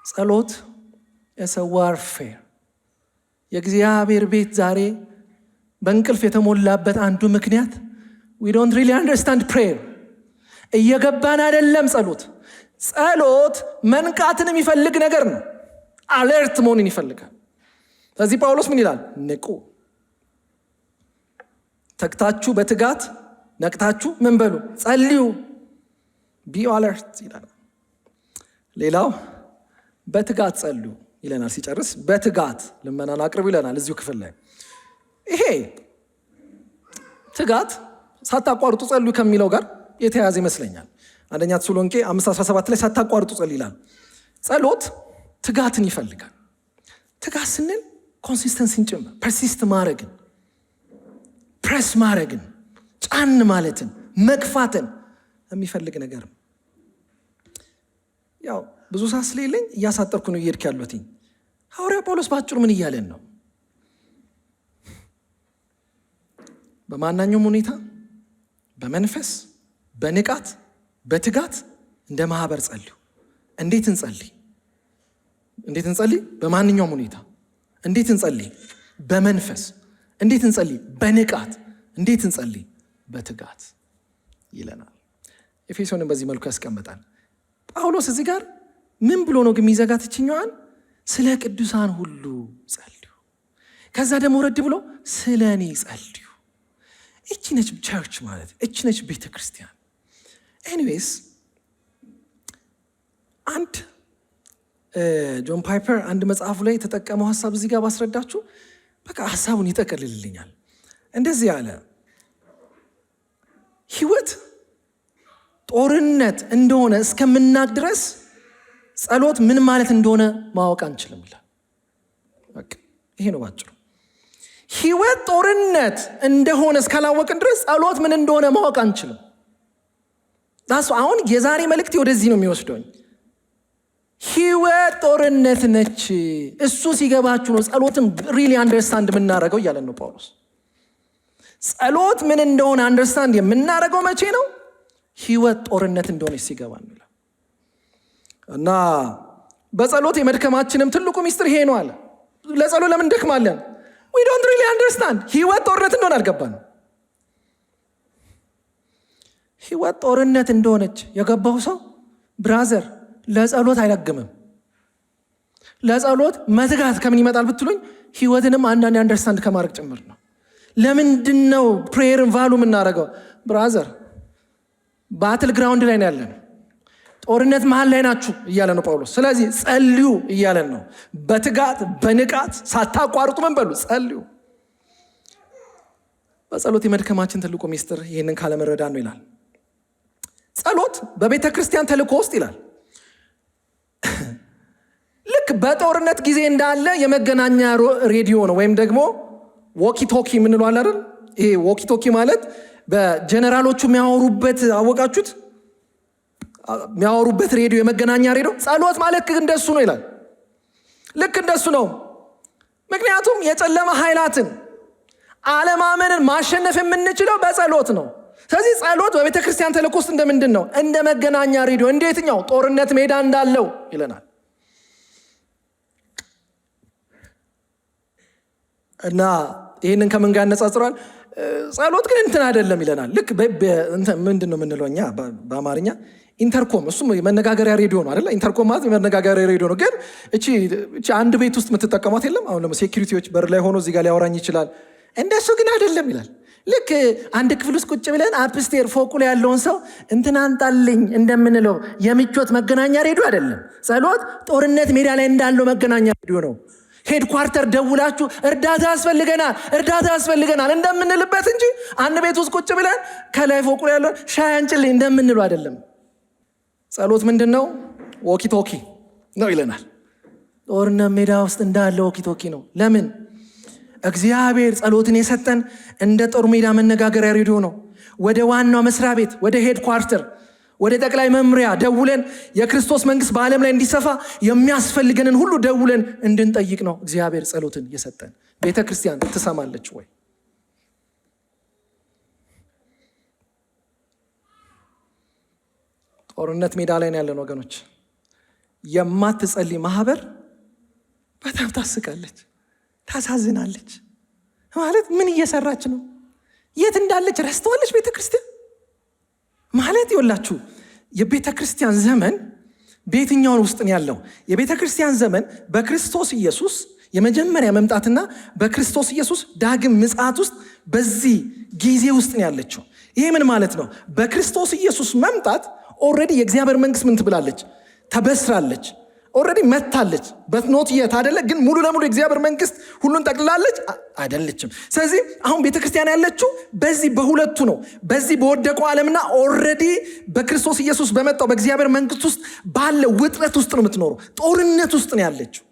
ጸሎት ዋርፌር። የእግዚአብሔር ቤት ዛሬ በእንቅልፍ የተሞላበት አንዱ ምክንያት we don't really understand prayer። እየገባን አይደለም። ጸሎት መንቃትን የሚፈልግ ነገር ነው። አለርት መሆንን ይፈልጋል። ስለዚህ ጳውሎስ ምን ይላል? ንቁ፣ ተግታችሁ በትጋት ነቅታችሁ ምን በሉ? ጸልዩ። ቢ አለርት ይላል። ሌላው በትጋት ጸልዩ ይለናል። ሲጨርስ በትጋት ልመናን አቅርቡ ይለናል እዚሁ ክፍል ላይ። ይሄ ትጋት ሳታቋርጡ ጸልዩ ከሚለው ጋር የተያያዘ ይመስለኛል። አንደኛ ተሰሎንቄ 5:17 ላይ ሳታቋርጡ ጸልዩ ይላል። ጸሎት ትጋትን ይፈልጋል። ትጋት ስንል ኮንሲስተንሲን ጭምር ፐርሲስት ማድረግን፣ ፕሬስ ማድረግን፣ ጫን ማለትን፣ መግፋትን የሚፈልግ ነገር ነው። ያው ብዙ ሰዓት ስለሌለኝ እያሳጠርኩ ነው እየሄድክ ያሉት። ሐዋርያ ጳውሎስ በአጭሩ ምን እያለን ነው? በማናኛውም ሁኔታ በመንፈስ በንቃት በትጋት እንደ ማህበር ጸልዩ። እንዴት እንጸልይ? በማንኛውም ሁኔታ እንዴት እንጸልይ? በመንፈስ እንዴት እንጸልይ? በንቃት እንዴት እንጸልይ? በትጋት ይለናል። ኤፌሶንን በዚህ መልኩ ያስቀምጣል። ጳውሎስ እዚህ ጋር ምን ብሎ ነው ግን የሚዘጋት እችኛዋን? ስለ ቅዱሳን ሁሉ ጸልዩ። ከዛ ደግሞ ረድ ብሎ ስለ እኔ ጸልዩ። እቺ ነች ቸርች ማለት፣ እቺ ነች ቤተ ክርስቲያን። ኤኒዌይስ አንድ ጆን ፓይፐር አንድ መጽሐፉ ላይ የተጠቀመው ሀሳብ እዚህ ጋር ባስረዳችሁ በቃ ሀሳቡን ይጠቀልልልኛል። እንደዚህ ያለ ህይወት ጦርነት እንደሆነ እስከምናቅ ድረስ ጸሎት ምን ማለት እንደሆነ ማወቅ አንችልም ይላል። በቃ ይሄ ነው ባጭሩ። ህይወት ጦርነት እንደሆነ እስካላወቅን ድረስ ጸሎት ምን እንደሆነ ማወቅ አንችልም። ዳሱ አሁን የዛሬ መልእክት ወደዚህ ነው የሚወስደኝ። ህይወት ጦርነት ነች። እሱ ሲገባችሁ ነው ጸሎትን ሪሊ አንደርስታንድ የምናደርገው እያለን ነው ጳውሎስ። ጸሎት ምን እንደሆነ አንደርስታንድ የምናደርገው መቼ ነው? ህይወት ጦርነት እንደሆነ ሲገባን ነው። እና በጸሎት የመድከማችንም ትልቁ ሚስጥር ይሄ ነው አለ። ለጸሎት ለምን እንደክማለን? we don't really understand። ህይወት ጦርነት እንደሆነ አልገባንም። ህይወት ጦርነት እንደሆነች የገባው ሰው ብራዘር ለጸሎት አይለግምም። ለጸሎት መትጋት ከምን ይመጣል ብትሉኝ ህይወትንም አንዳንድ አንደርስታንድ ከማድረግ ጭምር ነው። ለምንድን ነው ፕሬየርን ቫሉ የምናደርገው? ብራዘር ባትል ግራውንድ ላይ ነው ያለን፣ ጦርነት መሀል ላይ ናችሁ እያለ ነው ጳውሎስ። ስለዚህ ጸልዩ እያለን ነው። በትጋት በንቃት ሳታቋርጡ ምን በሉ ጸልዩ። በጸሎት የመድከማችን ትልቁ ሚስጥር ይህንን ካለመረዳት ነው ይላል። ጸሎት በቤተ ክርስቲያን ተልእኮ ውስጥ ይላል ልክ በጦርነት ጊዜ እንዳለ የመገናኛ ሬዲዮ ነው፣ ወይም ደግሞ ዎኪቶኪ የምንለው አለ አይደል? ይሄ ዎኪቶኪ ማለት በጀነራሎቹ የሚያወሩበት አወቃችሁት? የሚያወሩበት ሬዲዮ፣ የመገናኛ ሬዲዮ። ጸሎት ማለት እንደሱ ነው ይላል። ልክ እንደሱ ነው። ምክንያቱም የጨለማ ኃይላትን አለማመንን ማሸነፍ የምንችለው በጸሎት ነው። ስለዚህ ጸሎት በቤተ ክርስቲያን ተልእኮ ውስጥ እንደምንድን ነው? እንደ መገናኛ ሬዲዮ። እንዴትኛው ጦርነት ሜዳ እንዳለው ይለናል። እና ይህንን ከምን ጋር ያነጻጽራል? ጸሎት ግን እንትን አይደለም ይለናል። ልክ ምንድን ነው የምንለው እኛ በአማርኛ ኢንተርኮም፣ እሱም መነጋገሪያ ሬዲዮ ነው አይደለ? ኢንተርኮም ማለት መነጋገሪያ ሬዲዮ ነው። ግን እቺ አንድ ቤት ውስጥ የምትጠቀሟት የለም? አሁን ደግሞ ሴኩሪቲዎች በር ላይ ሆኖ እዚህ ጋር ሊያወራኝ ይችላል። እንደሱ ግን አይደለም ይላል። ልክ አንድ ክፍል ውስጥ ቁጭ ብለን አፕስቴር ፎቁ ላይ ያለውን ሰው እንትን አንጣልኝ እንደምንለው የምቾት መገናኛ ሬዲዮ አይደለም። ጸሎት ጦርነት ሜዳ ላይ እንዳለው መገናኛ ሬዲዮ ነው። ሄድኳርተር ደውላችሁ እርዳታ ያስፈልገናል እንደምንልበት እንጂ አንድ ቤት ውስጥ ቁጭ ብለን ከላይ ፎቁ ላይ ያለውን ሻይ አንጭልኝ እንደምንለው አይደለም። ጸሎት ምንድን ነው? ዎኪቶኪ ነው ይለናል። ጦርነት ሜዳ ውስጥ እንዳለ ዎኪቶኪ ነው። ለምን? እግዚአብሔር ጸሎትን የሰጠን እንደ ጦር ሜዳ መነጋገሪያ ሬዲዮ ነው። ወደ ዋናው መስሪያ ቤት፣ ወደ ሄድኳርተር፣ ወደ ጠቅላይ መምሪያ ደውለን የክርስቶስ መንግስት በዓለም ላይ እንዲሰፋ የሚያስፈልገንን ሁሉ ደውለን እንድንጠይቅ ነው እግዚአብሔር ጸሎትን የሰጠን። ቤተ ክርስቲያን ትሰማለች ወይ? ጦርነት ሜዳ ላይ ነው ያለን ወገኖች። የማትጸልይ ማህበር በጣም ታስቃለች፣ ታሳዝናለች። ማለት ምን እየሰራች ነው? የት እንዳለች ረስተዋለች ቤተ ክርስቲያን ማለት። ይወላችሁ የቤተ ክርስቲያን ዘመን በየትኛውን ውስጥ ነው ያለው? የቤተ ክርስቲያን ዘመን በክርስቶስ ኢየሱስ የመጀመሪያ መምጣትና በክርስቶስ ኢየሱስ ዳግም ምጽአት ውስጥ በዚህ ጊዜ ውስጥ ነው ያለችው። ይሄ ምን ማለት ነው? በክርስቶስ ኢየሱስ መምጣት ኦልሬዲ የእግዚአብሔር መንግስት ምን ትብላለች? ተበስራለች። ኦልሬዲ መታለች። በትኖት የት አይደለ? ግን ሙሉ ለሙሉ የእግዚአብሔር መንግስት ሁሉን ጠቅልላለች አይደለችም። ስለዚህ አሁን ቤተክርስቲያን ያለችው በዚህ በሁለቱ ነው። በዚህ በወደቀው ዓለምና ኦልሬዲ በክርስቶስ ኢየሱስ በመጣው በእግዚአብሔር መንግስት ውስጥ ባለ ውጥረት ውስጥ ነው የምትኖረው። ጦርነት ውስጥ ነው ያለችው።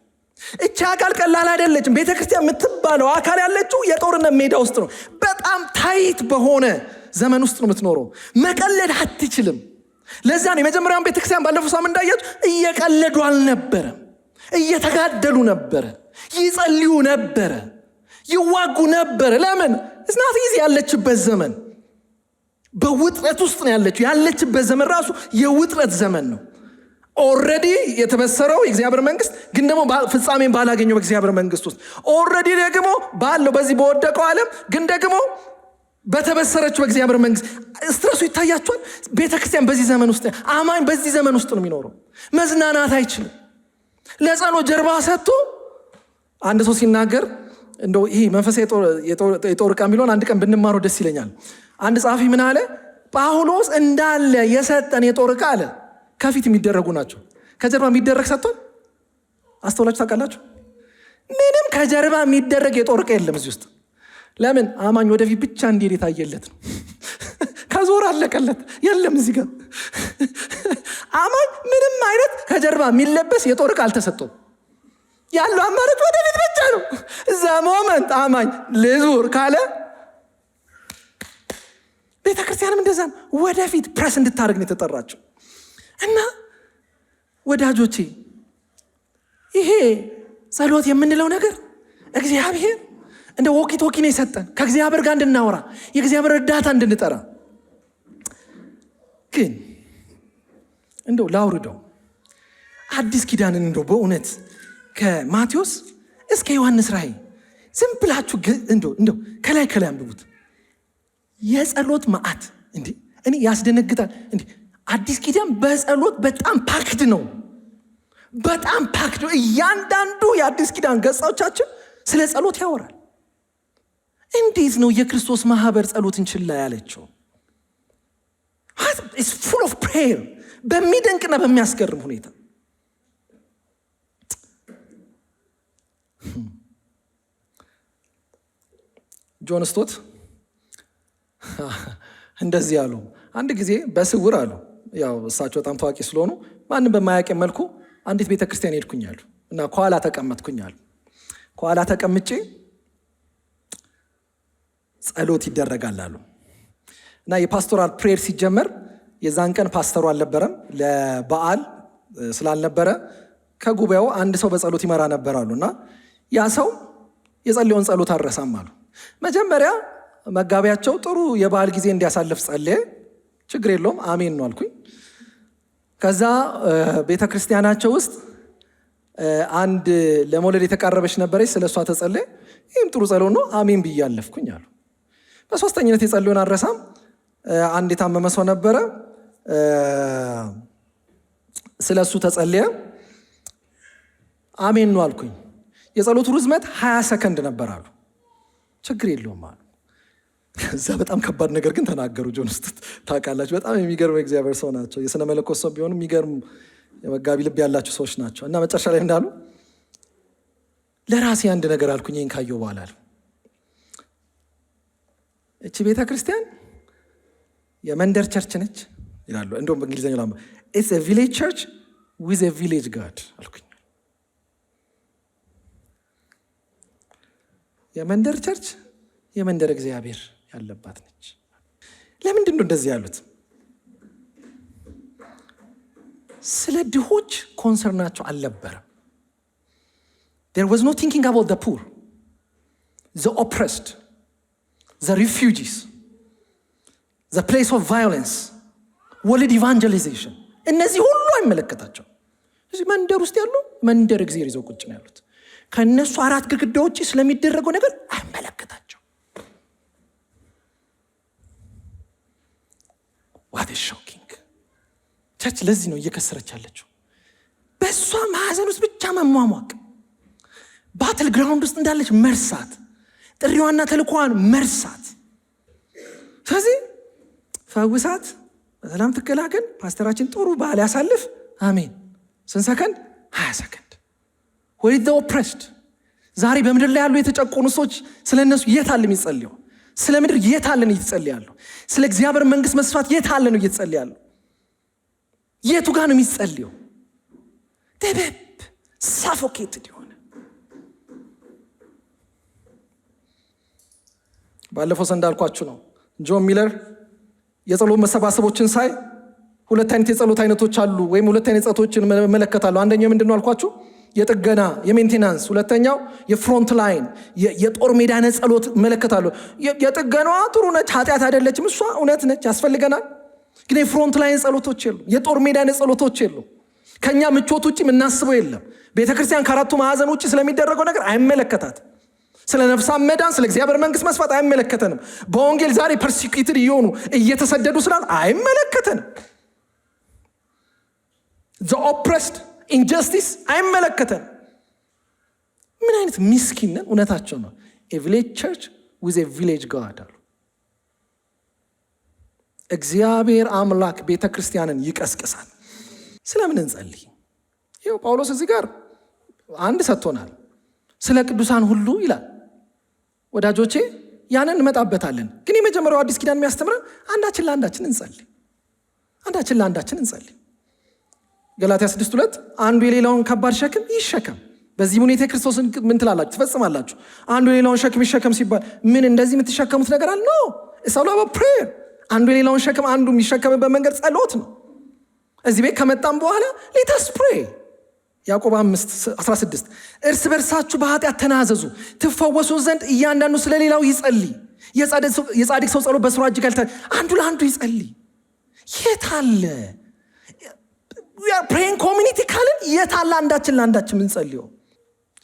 እቺ አካል ቀላል አይደለችም። ቤተክርስቲያን የምትባለው አካል ያለችው የጦርነት ሜዳ ውስጥ ነው። በጣም ታይት በሆነ ዘመን ውስጥ ነው የምትኖረው። መቀለድ አትችልም። ለዛ ነው የመጀመሪያውን ቤተክርስቲያን ባለፈው ሳምንት እንዳያችሁ እየቀለዱ አልነበረም። እየተጋደሉ ነበረ፣ ይጸልዩ ነበረ፣ ይዋጉ ነበረ። ለምን? እስናት ጊዜ ያለችበት ዘመን በውጥረት ውስጥ ነው ያለችው። ያለችበት ዘመን ራሱ የውጥረት ዘመን ነው። ኦልሬዲ የተበሰረው የእግዚአብሔር መንግስት ግን ደግሞ ፍጻሜን ባላገኘው በእግዚአብሔር መንግስት ውስጥ ኦልሬዲ ደግሞ ባለው በዚህ በወደቀው ዓለም ግን ደግሞ በተበሰረችው በእግዚአብሔር መንግስት ስትረሱ ይታያቸዋል። ቤተክርስቲያን በዚህ ዘመን ውስጥ አማኝ በዚህ ዘመን ውስጥ ነው የሚኖረው። መዝናናት አይችልም። ለጸሎት ጀርባ ሰጥቶ አንድ ሰው ሲናገር እንደው ይሄ መንፈሳዊ የጦር ዕቃ የሚለውን አንድ ቀን ብንማረው ደስ ይለኛል። አንድ ጸሐፊ ምን አለ? ጳውሎስ እንዳለ የሰጠን የጦር ዕቃ አለ ከፊት የሚደረጉ ናቸው። ከጀርባ የሚደረግ ሰጥቷል። አስተውላችሁ ታውቃላችሁ? ምንም ከጀርባ የሚደረግ የጦር ዕቃ የለም እዚህ ውስጥ። ለምን? አማኝ ወደፊት ብቻ እንዲሄድ የታየለት ነው። ከዞር አለቀለት የለም እዚህ ጋር። አማኝ ምንም አይነት ከጀርባ የሚለበስ የጦር ዕቃ አልተሰጠውም። ያለው አማራጭ ወደፊት ብቻ ነው። እዛ ሞመንት አማኝ ልዙር ካለ ቤተክርስቲያንም እንደዛ ወደፊት ፕረስ እንድታደርግ ነው የተጠራቸው። እና ወዳጆቼ ይሄ ጸሎት የምንለው ነገር እግዚአብሔር እንደ ዎኪ ቶኪ ነው የሰጠን ከእግዚአብሔር ጋር እንድናወራ የእግዚአብሔር እርዳታ እንድንጠራ። ግን እንደው ላውርደው አዲስ ኪዳንን እንደው በእውነት ከማቴዎስ እስከ ዮሐንስ ራእይ ዝም ብላችሁ እንደው ከላይ አንብቡት። የጸሎት መዓት እንዴ እኔ ያስደነግጣል። እንዴ አዲስ ኪዳን በጸሎት በጣም ፓክድ ነው፣ በጣም ፓክድ ነው። እያንዳንዱ የአዲስ ኪዳን ገጾቻችን ስለ ጸሎት ያወራል። እንዴት ነው የክርስቶስ ማህበር ጸሎትን ችላ ያለችው? It's full of prayer በሚደንቅና በሚያስገርም ሁኔታ። ጆን ስቶት እንደዚህ አሉ። አንድ ጊዜ በስውር አሉ፣ ያው እሳቸው በጣም ታዋቂ ስለሆኑ ማንም በማያውቅ መልኩ አንዲት ቤተክርስቲያን ሄድኩኛሉ እና ከኋላ ተቀመጥኩኛሉ። ከኋላ ተቀምጬ ጸሎት ይደረጋል አሉ እና የፓስቶራል ፕሬየር ሲጀመር የዛን ቀን ፓስተሩ አልነበረም፣ ለበዓል ስላልነበረ ከጉባኤው አንድ ሰው በጸሎት ይመራ ነበር አሉ እና ያ ሰው የጸለየውን ጸሎት አልረሳም አሉ። መጀመሪያ መጋቢያቸው ጥሩ የበዓል ጊዜ እንዲያሳልፍ ጸለየ። ችግር የለውም አሜን ነው አልኩኝ። ከዛ ቤተክርስቲያናቸው ውስጥ አንድ ለመውለድ የተቃረበች ነበረች፣ ስለሷ ተጸለየ። ይህም ጥሩ ጸሎት ነው አሜን ብዬ አለፍኩኝ አሉ። በሶስተኝነት የጸለየውን አልረሳም። አንድ የታመመ ሰው ነበረ፣ ስለሱ ተጸለየ። አሜን ነው አልኩኝ። የጸሎቱ ርዝመት 20 ሰከንድ ነበር አሉ። ችግር የለውም አሉ። ከዛ በጣም ከባድ ነገር ግን ተናገሩ። ጆን ስቶት ታውቃላችሁ፣ በጣም የሚገርም እግዚአብሔር ሰው ናቸው። የሥነ መለኮት ሰው ቢሆኑ የሚገርም የመጋቢ ልብ ያላቸው ሰዎች ናቸው። እና መጨረሻ ላይ እንዳሉ ለራሴ አንድ ነገር አልኩኝ ይህን ካየሁ በኋላ አሉ። እቺ ቤተ ክርስቲያን የመንደር ቸርች ነች ይላሉ። እንደውም በእንግሊዝኛው ላም ኢትስ ኤ ቪሌጅ ቸርች ዊዝ ኤ ቪሌጅ ጋድ አልኩኝ። የመንደር ቸርች የመንደር እግዚአብሔር ያለባት ነች። ለምንድን ነው እንደዚህ ያሉት? ስለ ድሆች ኮንሰርናቸው አልነበረም። there was no thinking about the poor, the oppressed, the refugees, the place of violence, world evangelization እነዚህ ሁሉ አይመለከታቸው። እዚህ መንደር ውስጥ ያሉ መንደር እግዚአብሔር ይዘው ቁጭ ነው ያሉት። ከነሱ 4 ግድግዳዎች ስለሚደረገው ነገር አይመለከታቸው። what is shocking ቸርች ለዚህ ነው እየከሰረች ያለችው። በሷ ማዕዘን ውስጥ ብቻ መሟሟቅ፣ ባትል ግራውንድ ውስጥ እንዳለች መርሳት፣ ጥሪዋና ተልኳን መርሳት። ስለዚህ ፈውሳት፣ በሰላም ትገላገል፣ ፓስተራችን ጥሩ በዓል ያሳልፍ፣ አሜን። ስንት ሰከንድ? 20 ሰከንድ። ወይ the oppressed ዛሬ በምድር ላይ ያሉ የተጨቆኑ ሰዎች ስለ እነሱ የት አለ የሚጸልየው? ስለ ምድር የት አለ ነው እየተጸለያለሁ? ስለ እግዚአብሔር መንግስት መስፋት የት አለ ነው እየተጸለያለሁ? የቱ ጋር ነው የሚጸልየው? ደበብ ሳፎኬትድ የሆነ ባለፈው እንዳልኳችሁ ነው። ጆን ሚለር የጸሎት መሰባሰቦችን ሳይ 2 አይነት የጸሎት አይነቶች አሉ፣ ወይም 2 አይነት ጸሎቶችን መለከታለሁ። አንደኛው ምንድነው አልኳችሁ? የጥገና የሜንቴናንስ፣ ሁለተኛው የፍሮንት ላይን የጦር ሜዳ ጸሎት መለከታለሁ። የጥገናዋ ጥሩ ነች፣ ኃጢአት አይደለችም፣ እሷ እውነት ነች፣ ያስፈልገናል። ግን የፍሮንት ላይን ጸሎቶች የሉ፣ የጦር ሜዳ ጸሎቶች የሉ። ከኛ ምቾት ውጭ የምናስበው የለም። ቤተክርስቲያን ከአራቱ ማዕዘን ውጭ ስለሚደረገው ነገር አይመለከታትም። ስለ ነፍሳን መዳን፣ ስለ እግዚአብሔር መንግስት መስፋት አይመለከተንም። በወንጌል ዛሬ ፐርሲኪዩትድ እየሆኑ እየተሰደዱ ስላል አይመለከተንም። the oppressed ኢንጀስቲስ አይመለከተን። ምን አይነት ምስኪን ነን! እውነታቸው ነው። a village church with a village God አሉ። እግዚአብሔር አምላክ ቤተ ክርስቲያንን ይቀስቅሳል። ስለምን እንጸልይ? ይኸው ጳውሎስ እዚህ ጋር አንድ ሰጥቶናል። ስለ ቅዱሳን ሁሉ ይላል። ወዳጆቼ ያንን እንመጣበታለን። ግን የመጀመሪያው አዲስ ኪዳን የሚያስተምረን አንዳችን ለአንዳችን እንጸልይ፣ አንዳችን ለአንዳችን እንጸልይ። ገላትያ 6:2 አንዱ የሌላውን ከባድ ሸክም ይሸከም። በዚህ ሁኔታ ክርስቶስን ምን ትላላችሁ? ትፈጽማላችሁ። አንዱ የሌላውን ሸክም ይሸከም ሲባል ምን እንደዚህ የምትሸከሙት ነገር አለ? ኖ it's all about prayer። አንዱ የሌላውን ሸክም አንዱ የሚሸከምበት መንገድ ጸሎት ነው። እዚህ ቤት ከመጣም በኋላ let us pray። ያዕቆብ 5:16 እርስ በርሳችሁ በኃጢአት ተናዘዙ ትፈወሱ ዘንድ እያንዳንዱ ስለሌላው ይጸልይ። የጻድቅ ሰው ጸሎት በስሩ እጅግ ያልታ አንዱ ለአንዱ ይጸልይ። የት አለ ፕሬይንግ ኮሚኒቲ ካልን የት አለ አንዳችን ለአንዳችን ምንጸልየው?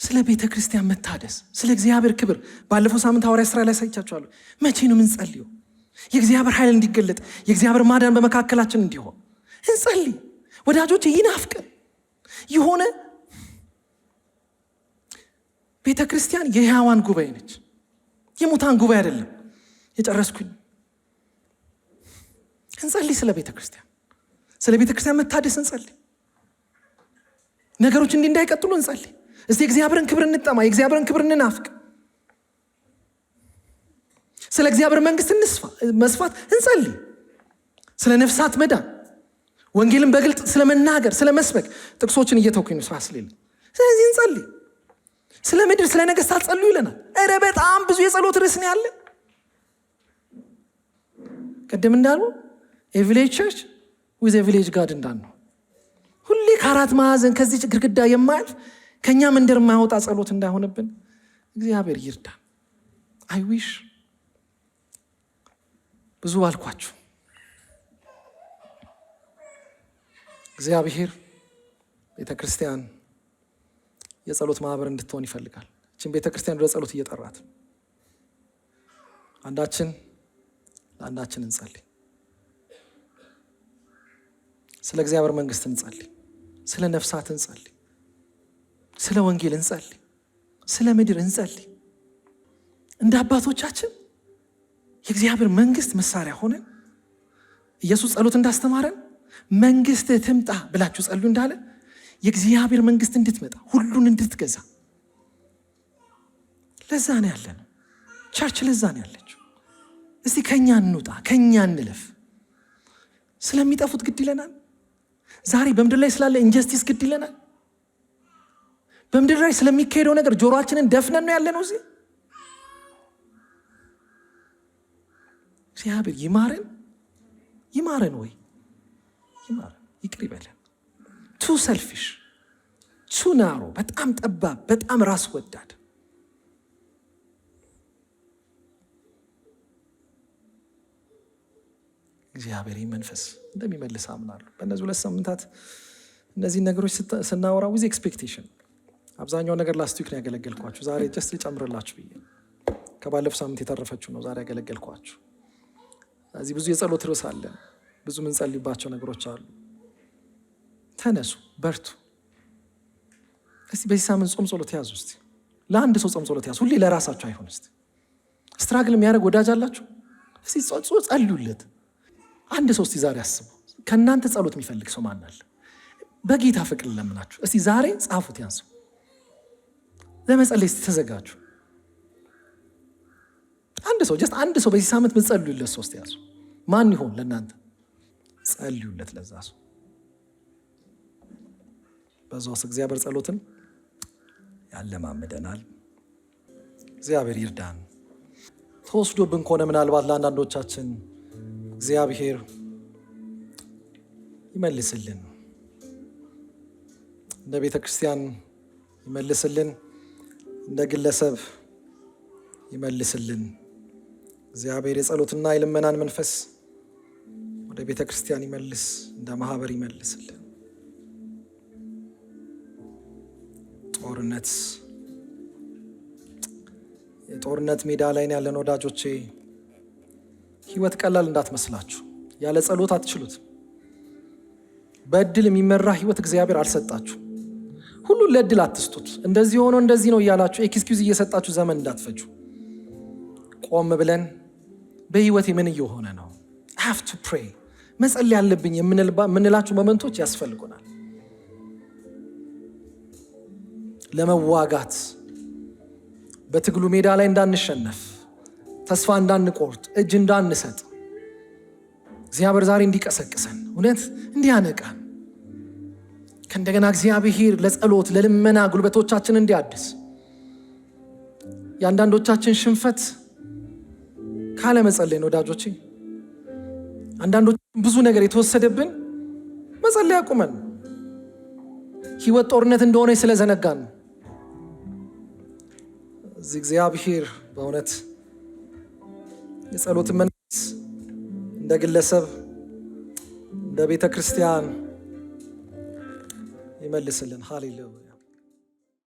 ስለ ቤተ ክርስቲያን መታደስ፣ ስለ እግዚአብሔር ክብር ባለፈው ሳምንት ሐዋርያት ሥራ ላይ ሳይቻችኋለሁ። መቼ ነው ምንጸልየው? የእግዚአብሔር ኃይል እንዲገለጥ፣ የእግዚአብሔር ማዳን በመካከላችን እንዲሆን እንጸልይ ወዳጆች። ይናፍቀን የሆነ ቤተ ክርስቲያን የሕያዋን ጉባኤ ነች፣ የሙታን ጉባኤ አይደለም። የጨረስኩኝ እንጸልይ ስለ ቤተ ክርስቲያን፣ ስለ ቤተ ክርስቲያን መታደስ እንጸልይ። ነገሮች እንዲህ እንዳይቀጥሉ እንጸልይ። እስቲ የእግዚአብሔርን ክብር እንጠማ፣ የእግዚአብሔርን ክብር እንናፍቅ። ስለ እግዚአብሔር መንግስት መስፋት እንጸልይ። ስለ ነፍሳት መዳን ወንጌልን በግልጥ ስለ መናገር ስለ መስበክ ጥቅሶችን እየተውኩኝ ነው ሳስሌል። ስለዚህ እንጸልይ። ስለ ምድር ስለ ነገስታት ጸልዩ ይለናል። ኧረ በጣም ብዙ የጸሎት ርዕስ ነው ያለ። ቅድም እንዳልነው ኤቪሌጅ ቸርች ዊዝ ኤቪሌጅ ጋድ እንዳልነው ሁሌ ከአራት ማዕዘን ከዚህ ግድግዳ የማያልፍ ከኛ መንደር የማያወጣ ጸሎት እንዳይሆንብን እግዚአብሔር ይርዳን። አይ ዊሽ ብዙ አልኳችሁ። እግዚአብሔር ቤተ ክርስቲያን የጸሎት ማህበር እንድትሆን ይፈልጋል። እችን ቤተ ክርስቲያን ወደ ጸሎት እየጠራት አንዳችን ለአንዳችን እንጸልይ። ስለ እግዚአብሔር መንግስት እንጸልይ፣ ስለ ነፍሳት እንጸልይ፣ ስለ ወንጌል እንጸልይ፣ ስለ ምድር እንጸልይ። እንደ አባቶቻችን የእግዚአብሔር መንግስት መሳሪያ ሆነን ኢየሱስ ጸሎት እንዳስተማረን መንግስት ትምጣ ብላችሁ ጸልዩ እንዳለ የእግዚአብሔር መንግስት እንድትመጣ ሁሉን እንድትገዛ ለዛ ነው ያለን ቸርች፣ ለዛ ነው ያለችው። እስቲ ከኛ እንውጣ፣ ከኛ እንለፍ። ስለሚጠፉት ግድ ይለናል። ዛሬ በምድር ላይ ስላለ ኢንጀስቲስ ግድ ይለናል። በምድር ላይ ስለሚካሄደው ነገር ጆሮአችንን ደፍነን ነው ያለነው። እዚህ እግዚአብሔር ይማረን ወይ ይማረን፣ ይቅር ይበለን። ቱ ሰልፊሽ፣ ቱ ናሮ፣ በጣም ጠባብ፣ በጣም ራስ ወዳድ። እግዚአብሔር መንፈስ እንደሚመልስ አምናለሁ። በእነዚህ 2 ሳምንታት እነዚህ ነገሮች ስናወራ ዊዝ ኤክስፔክቴሽን፣ አብዛኛው ነገር ላስት ዊክ ነው ያገለገልኳችሁ። ዛሬ ጀስት ልጨምርላችሁ ብዬ ከባለፈው ሳምንት የተረፈችው ነው ዛሬ ያገለገልኳችሁ። እዚህ ብዙ የጸሎት ርዕስ አለ፣ ብዙ ምንጸልይባቸው ነገሮች አሉ። ተነሱ፣ በርቱ። እስቲ በዚህ ሳምንት ጾም ጸሎት ያዙ። እስቲ ለአንድ ሰው ጾም ጸሎት ያዙ። ሁሌ ለራሳችሁ አይሆን። እስቲ ስትራግል የሚያደርግ ወዳጅ አላችሁ፣ እስቲ ጸልዩለት። አንድ ሰው እስቲ ዛሬ አስቡ፣ ከእናንተ ጸሎት የሚፈልግ ሰው ማን አለ? በጌታ ፍቅር ለምናችሁ እስቲ ዛሬ ጻፉት። ያንሱ ለመጸለይ ተዘጋጁ። አንድ ሰው በዚህ ሳምንት ምትጸልዩለት ሰው እስቲ ያዙ። ማን ይሆን ለእናንተ? ጸልዩለት ለዛ ሰው። በዛውስ እግዚአብሔር ጸሎትን ያለማምደናል። እግዚአብሔር ይርዳን። ተወስዶብን ከሆነ ምናልባት ለአንዳንዶቻችን እግዚአብሔር ይመልስልን፣ እንደ ቤተ ክርስቲያን ይመልስልን፣ እንደ ግለሰብ ይመልስልን። እግዚአብሔር የጸሎትና የልመናን መንፈስ ወደ ቤተ ክርስቲያን ይመልስ፣ እንደ ማህበር ይመልስልን። የጦርነት ሜዳ ላይ ያለን ወዳጆቼ፣ ህይወት ቀላል እንዳትመስላችሁ። ያለ ጸሎት አትችሉት። በእድል የሚመራ ህይወት እግዚአብሔር አልሰጣችሁ። ሁሉን ለእድል አትስጡት። እንደዚህ ሆኖ እንደዚህ ነው እያላችሁ ኤክስኪውዝ እየሰጣችሁ ዘመን እንዳትፈጁ። ቆም ብለን በህይወቴ ምን እየሆነ ነው? I have to pray። መጸለይ ያለብኝ የምንላችሁ ሞመንቶች ያስፈልጉናል። ለመዋጋት በትግሉ ሜዳ ላይ እንዳንሸነፍ፣ ተስፋ እንዳንቆርጥ፣ እጅ እንዳንሰጥ እግዚአብሔር ዛሬ እንዲቀሰቅሰን፣ እውነት እንዲያነቃን፣ ከእንደገና እግዚአብሔር ለጸሎት ለልመና ጉልበቶቻችን እንዲያድስ፣ የአንዳንዶቻችን ሽንፈት ካለ መጸለይ ነው ወዳጆቼ። አንዳንዶች ብዙ ነገር የተወሰደብን መጸለይ አቁመን ህይወት ጦርነት እንደሆነ ስለዘነጋን ነው። እዚህ እግዚአብሔር በእውነት የጸሎት መንፈስ እንደ ግለሰብ እንደ ቤተ ክርስቲያን ይመልስልን። ሃሌሉያ